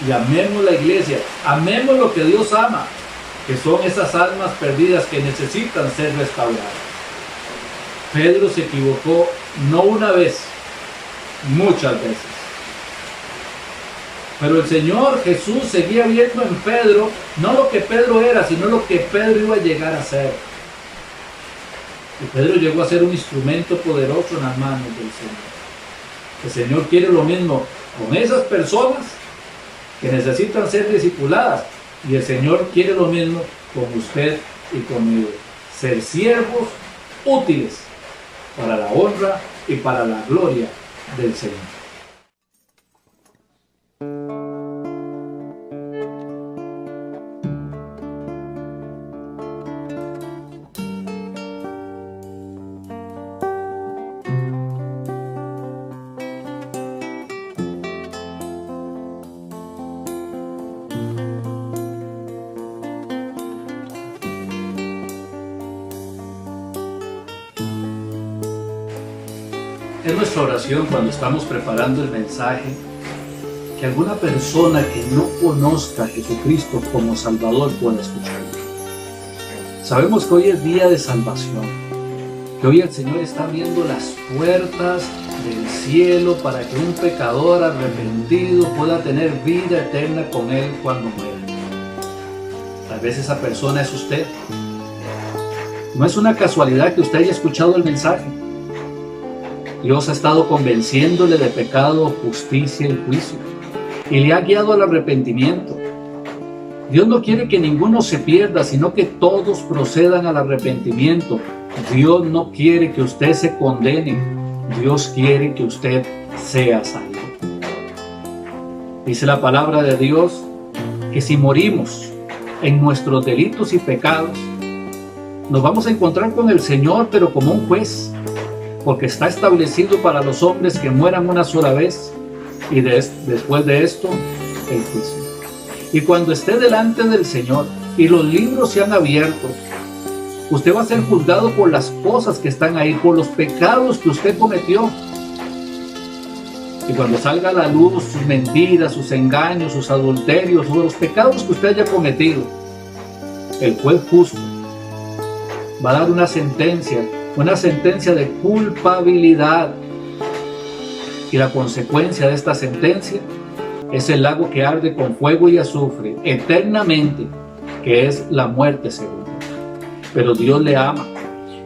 y amemos la iglesia, amemos lo que Dios ama, que son esas almas perdidas que necesitan ser restauradas. Pedro se equivocó no una vez, muchas veces. Pero el Señor Jesús seguía viendo en Pedro no lo que Pedro era, sino lo que Pedro iba a llegar a ser. Y Pedro llegó a ser un instrumento poderoso en las manos del Señor. El Señor quiere lo mismo con esas personas que necesitan ser discipuladas. Y el Señor quiere lo mismo con usted y conmigo. Ser siervos útiles para la honra y para la gloria del Señor. Es nuestra oración cuando estamos preparando el mensaje que alguna persona que no conozca a Jesucristo como Salvador pueda escucharlo. Sabemos que hoy es día de salvación, que hoy el Señor está abriendo las puertas del cielo para que un pecador arrepentido pueda tener vida eterna con Él cuando muera. Tal vez esa persona es usted. No es una casualidad que usted haya escuchado el mensaje. Dios ha estado convenciéndole de pecado, justicia y juicio, y le ha guiado al arrepentimiento. Dios no quiere que ninguno se pierda, sino que todos procedan al arrepentimiento. Dios no quiere que usted se condene. Dios quiere que usted sea salvo. Dice la palabra de Dios que si morimos en nuestros delitos y pecados, nos vamos a encontrar con el Señor, pero como un juez. porque está establecido para los hombres que mueran una sola vez y después de esto el juicio. Y cuando esté delante del Señor y los libros se han abierto, usted va a ser juzgado por las cosas que están ahí, por los pecados que usted cometió. Y cuando salga a la luz sus mentiras, sus engaños, sus adulterios, los pecados que usted haya cometido, el juez justo va a dar una sentencia de culpabilidad. Y la consecuencia de esta sentencia es el lago que arde con fuego y azufre eternamente, que es la muerte segunda. Pero Dios le ama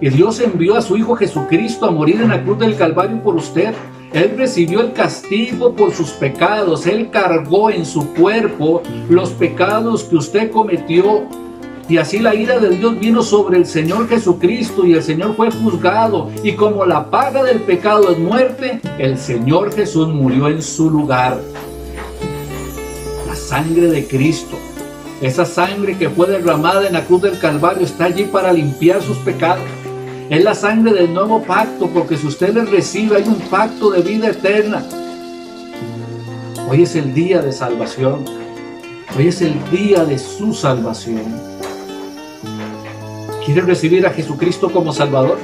y Dios envió a su Hijo Jesucristo a morir en la cruz del Calvario por usted. Él recibió el castigo por sus pecados. Él cargó en su cuerpo los pecados que usted cometió. Y así la ira de Dios vino sobre el Señor Jesucristo y el Señor fue juzgado. Y como la paga del pecado es muerte, el Señor Jesús murió en su lugar. La sangre de Cristo, esa sangre que fue derramada en la cruz del Calvario, está allí para limpiar sus pecados. Es la sangre del nuevo pacto, porque si usted le recibe, hay un pacto de vida eterna. Hoy es el día de salvación. Hoy es el día de su salvación. ¿Quiere recibir a Jesucristo como Salvador?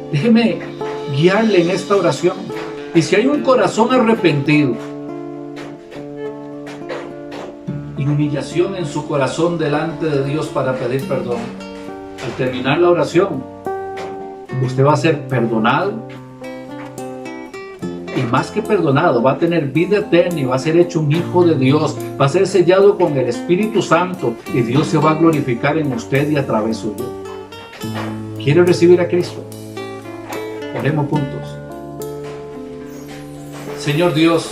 Déjeme guiarle en esta oración. Y si hay un corazón arrepentido y humillación en su corazón delante de Dios para pedir perdón, al terminar la oración, usted va a ser perdonado. Y más que perdonado, va a tener vida eterna y va a ser hecho un hijo de Dios. Va a ser sellado con el Espíritu Santo y Dios se va a glorificar en usted y a través suyo. ¿Quiere recibir a Cristo? Oremos juntos. Señor Dios,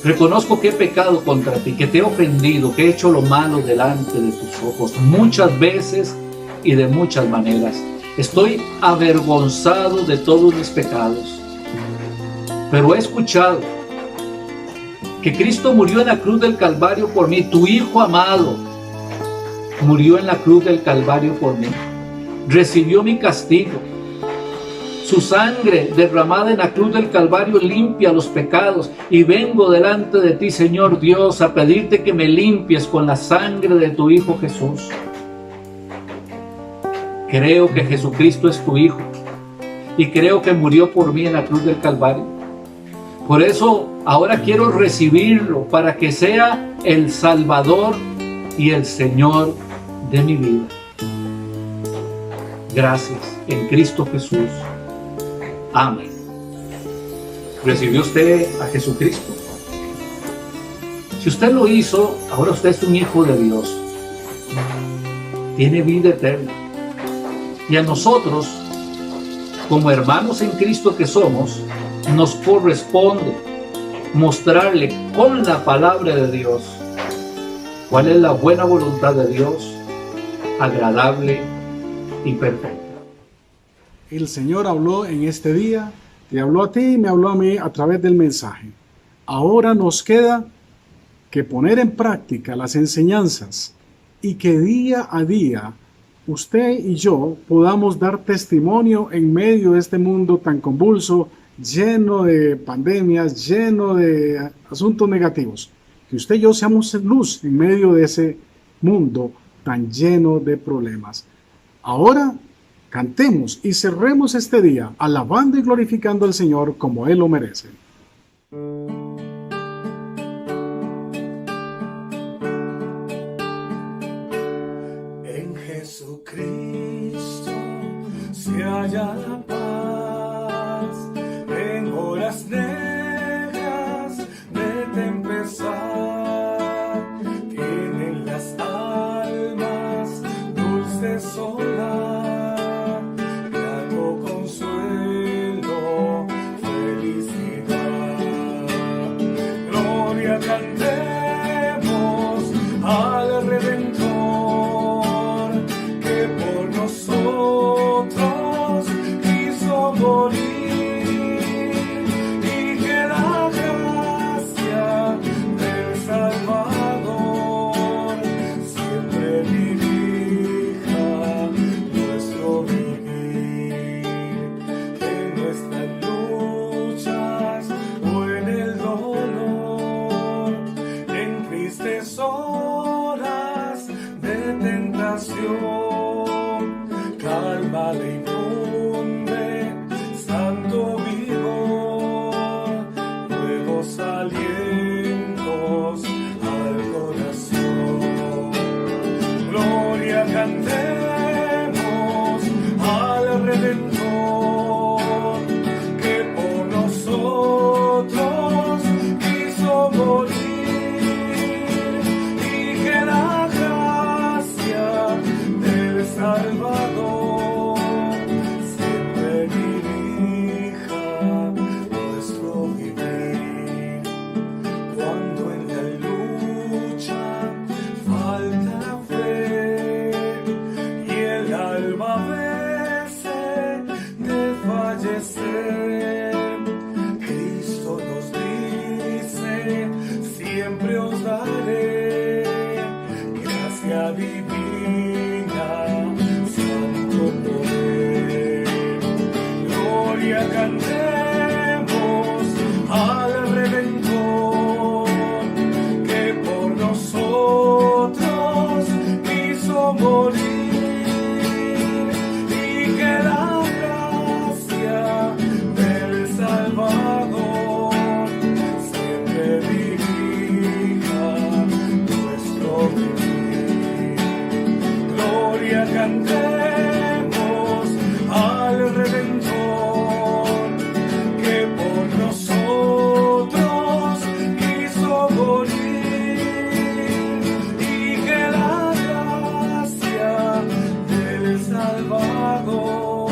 reconozco que he pecado contra ti, que te he ofendido, que he hecho lo malo delante de tus ojos, muchas veces y de muchas maneras. Estoy avergonzado de todos mis pecados. Pero he escuchado que Cristo murió en la cruz del Calvario por mí. Tu Hijo amado murió en la cruz del Calvario por mí. Recibió mi castigo. Su sangre derramada en la cruz del Calvario limpia los pecados. Y vengo delante de ti, Señor Dios, a pedirte que me limpies con la sangre de tu Hijo Jesús. Creo que Jesucristo es tu Hijo. Y creo que murió por mí en la cruz del Calvario. Por eso ahora quiero recibirlo para que sea el Salvador y el Señor de mi vida. Gracias en Cristo Jesús. Amén. ¿Recibió usted a Jesucristo? Si usted lo hizo, ahora usted es un hijo de Dios. Tiene vida eterna. Y a nosotros, como hermanos en Cristo que somos, nos corresponde mostrarle con la palabra de Dios cuál es la buena voluntad de Dios, agradable y perfecta. El Señor habló en este día, te habló a ti y me habló a mí a través del mensaje. Ahora nos queda que poner en práctica las enseñanzas y que día a día usted y yo podamos dar testimonio en medio de este mundo tan convulso, lleno de pandemias, lleno de asuntos negativos. Que usted y yo seamos luz en medio de ese mundo tan lleno de problemas. Ahora cantemos y cerremos este día alabando y glorificando al Señor como Él lo merece. En Jesucristo se halla la paz en horas negras de tempestad. Tienen las almas dulce sola, grato consuelo, felicidad. Gloria cantemos al Redentor, que por nosotros quiso alma le infunde santo vigor, nuevos alientos al corazón. Gloria cantemos al Redentor, que por nosotros quiso morir, y que la gracia del Salvador siempre dirija nuestro vivir. Cuando en la lucha falta la fe y el alma vence de fallecer, Cristo nos dice: siempre os daré gracia divina, santo poder. Gloria cantemos al Redentor, que por nosotros quiso morir, y que la gracia del Salvador siempre dirija nuestro vivir. Gloria cantemos al Redentor, que por nosotros quiso morir, y que la gracia del Salvador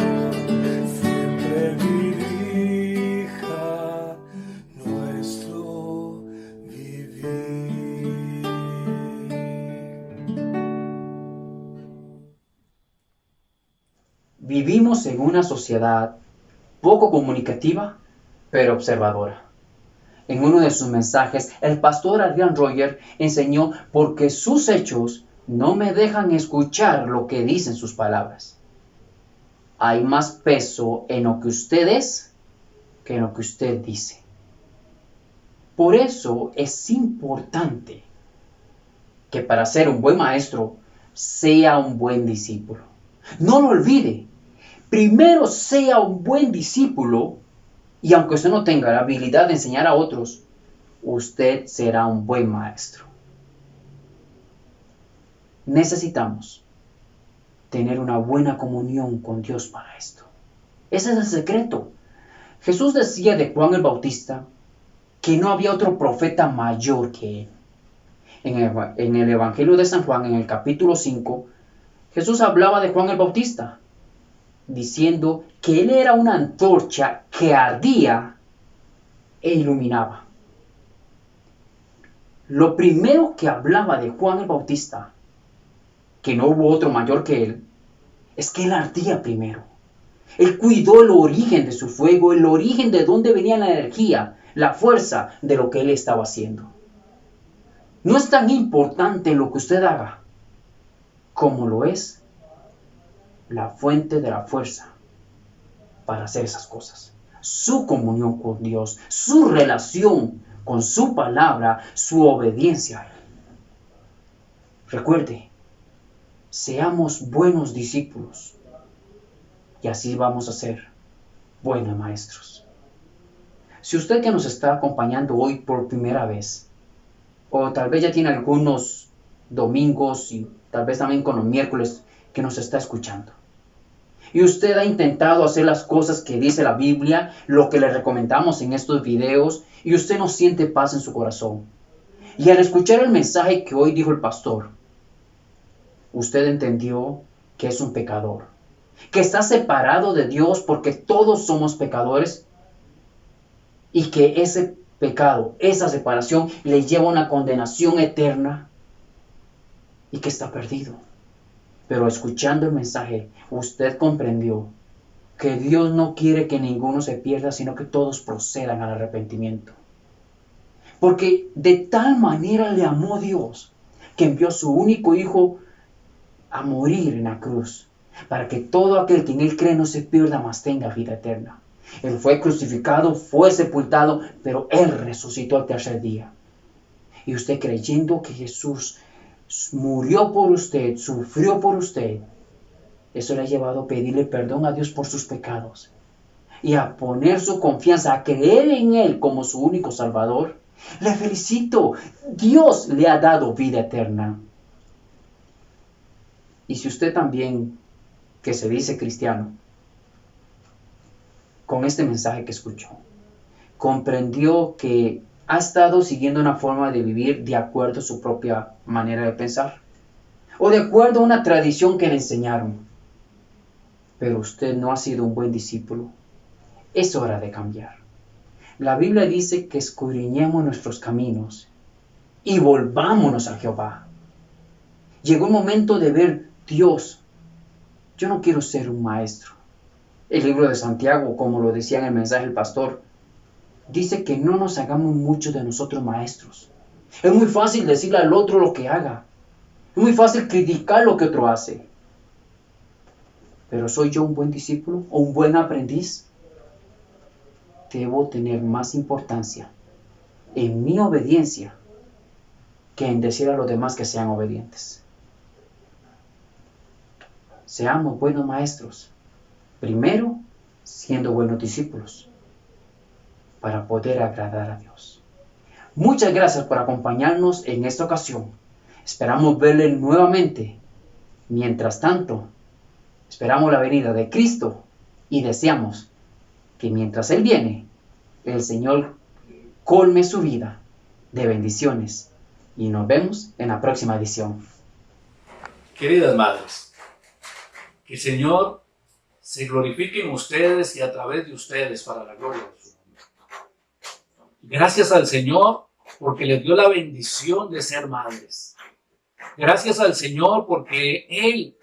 siempre dirija nuestro vivir. Vivimos en una sociedad poco comunicativa, pero observadora. En uno de sus mensajes, el pastor Adrian Rogers enseñó: porque sus hechos no me dejan escuchar lo que dicen sus palabras. Hay más peso en lo que usted es que en lo que usted dice. Por eso es importante que para ser un buen maestro sea un buen discípulo. No lo olvide. Primero sea un buen discípulo, y aunque usted no tenga la habilidad de enseñar a otros, usted será un buen maestro. Necesitamos tener una buena comunión con Dios para esto. Ese es el secreto. Jesús decía de Juan el Bautista que no había otro profeta mayor que él. En el Evangelio de San Juan, en el capítulo 5, Jesús hablaba de Juan el Bautista, diciendo que él era una antorcha que ardía e iluminaba. Lo primero que hablaba de Juan el Bautista, que no hubo otro mayor que él, es que él ardía primero. Él cuidó el origen de su fuego, el origen de dónde venía la energía, la fuerza de lo que él estaba haciendo. No es tan importante lo que usted haga como lo es la fuente de la fuerza para hacer esas cosas. Su comunión con Dios, su relación con su palabra, su obediencia a él. Recuerde, seamos buenos discípulos y así vamos a ser buenos maestros. Si usted que nos está acompañando hoy por primera vez, o tal vez ya tiene algunos domingos y tal vez también con los miércoles que nos está escuchando, y usted ha intentado hacer las cosas que dice la Biblia, lo que le recomendamos en estos videos, y usted no siente paz en su corazón, y al escuchar el mensaje que hoy dijo el pastor, usted entendió que es un pecador, que está separado de Dios porque todos somos pecadores, y que ese pecado, esa separación le lleva a una condenación eterna y que está perdido. Pero escuchando el mensaje, usted comprendió que Dios no quiere que ninguno se pierda, sino que todos procedan al arrepentimiento. Porque de tal manera le amó Dios, que envió a su único Hijo a morir en la cruz, para que todo aquel que en Él cree no se pierda, mas tenga vida eterna. Él fue crucificado, fue sepultado, pero Él resucitó al tercer día. Y usted, creyendo que Jesús murió por usted, sufrió por usted, Eso le ha llevado a pedirle perdón a Dios por sus pecados y a poner su confianza, a creer en Él como su único Salvador. Le felicito. Dios le ha dado vida eterna. Y si usted también, que se dice cristiano, con este mensaje que escuchó, comprendió que ha estado siguiendo una forma de vivir de acuerdo a su propia manera de pensar, o de acuerdo a una tradición que le enseñaron, pero usted no ha sido un buen discípulo, es hora de cambiar. La Biblia dice que escudriñemos nuestros caminos y volvámonos a Jehová. Llegó el momento de ver: Dios, yo no quiero ser un maestro. El libro de Santiago, como lo decía en el mensaje el pastor, dice que no nos hagamos mucho de nosotros maestros. Es muy fácil decirle al otro lo que haga. Es muy fácil criticar lo que otro hace. Pero ¿soy yo un buen discípulo o un buen aprendiz? Debo tener más importancia en mi obediencia que en decir a los demás que sean obedientes. Seamos buenos maestros, primero siendo buenos discípulos, para poder agradar a Dios. Muchas gracias por acompañarnos en esta ocasión. Esperamos verle nuevamente. Mientras tanto, esperamos la venida de Cristo y deseamos que mientras Él viene, el Señor colme su vida de bendiciones. Y nos vemos en la próxima edición. Queridas madres, que el Señor se glorifique en ustedes y a través de ustedes para la gloria de su nombre. Gracias al Señor porque les dio la bendición de ser madres. Gracias al Señor porque Él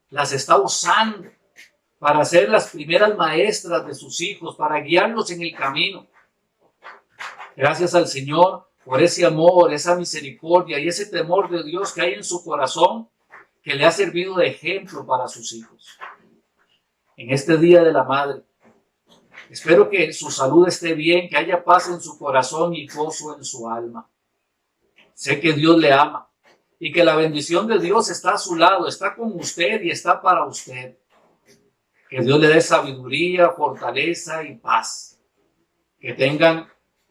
las está usando para ser las primeras maestras de sus hijos, para guiarlos en el camino. Gracias al Señor por ese amor, esa misericordia y ese temor de Dios que hay en su corazón, que le ha servido de ejemplo para sus hijos. En este Día de la Madre, espero que su salud esté bien, que haya paz en su corazón y gozo en su alma. Sé que Dios le ama y que la bendición de Dios está a su lado, está con usted y está para usted. Que Dios le dé sabiduría, fortaleza y paz. Que tengan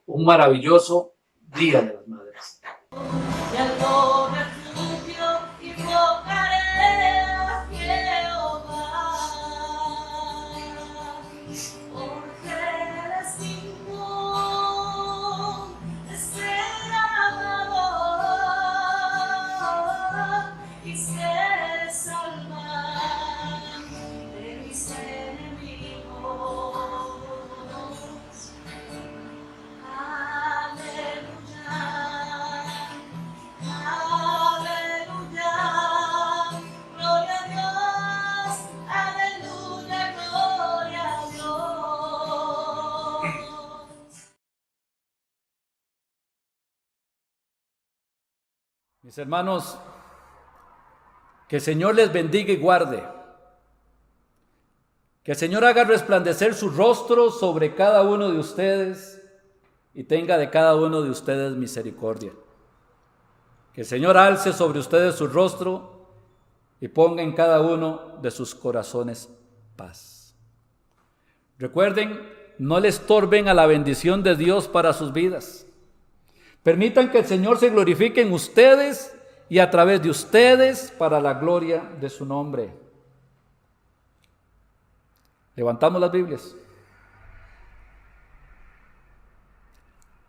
un maravilloso Día de las Madres. Y al refugio invocaré a Jehová, porque Él es digno de ser alabado y ser salvado de mis enemigos. Mis hermanos, que el Señor les bendiga y guarde. Que el Señor haga resplandecer su rostro sobre cada uno de ustedes y tenga de cada uno de ustedes misericordia. Que el Señor alce sobre ustedes su rostro y ponga en cada uno de sus corazones paz. Recuerden, no le estorben a la bendición de Dios para sus vidas. Permitan que el Señor se glorifique en ustedes y a través de ustedes para la gloria de su nombre. Levantamos las Biblias.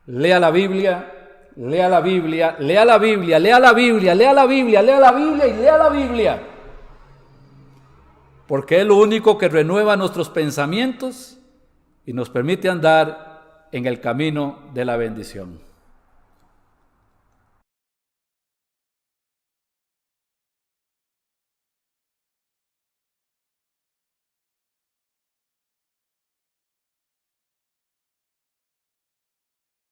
Lea la Biblia, lea la Biblia, lea la Biblia, lea la Biblia, lea la Biblia, lea la Biblia y lea la Biblia. Porque es lo único que renueva nuestros pensamientos y nos permite andar en el camino de la bendición.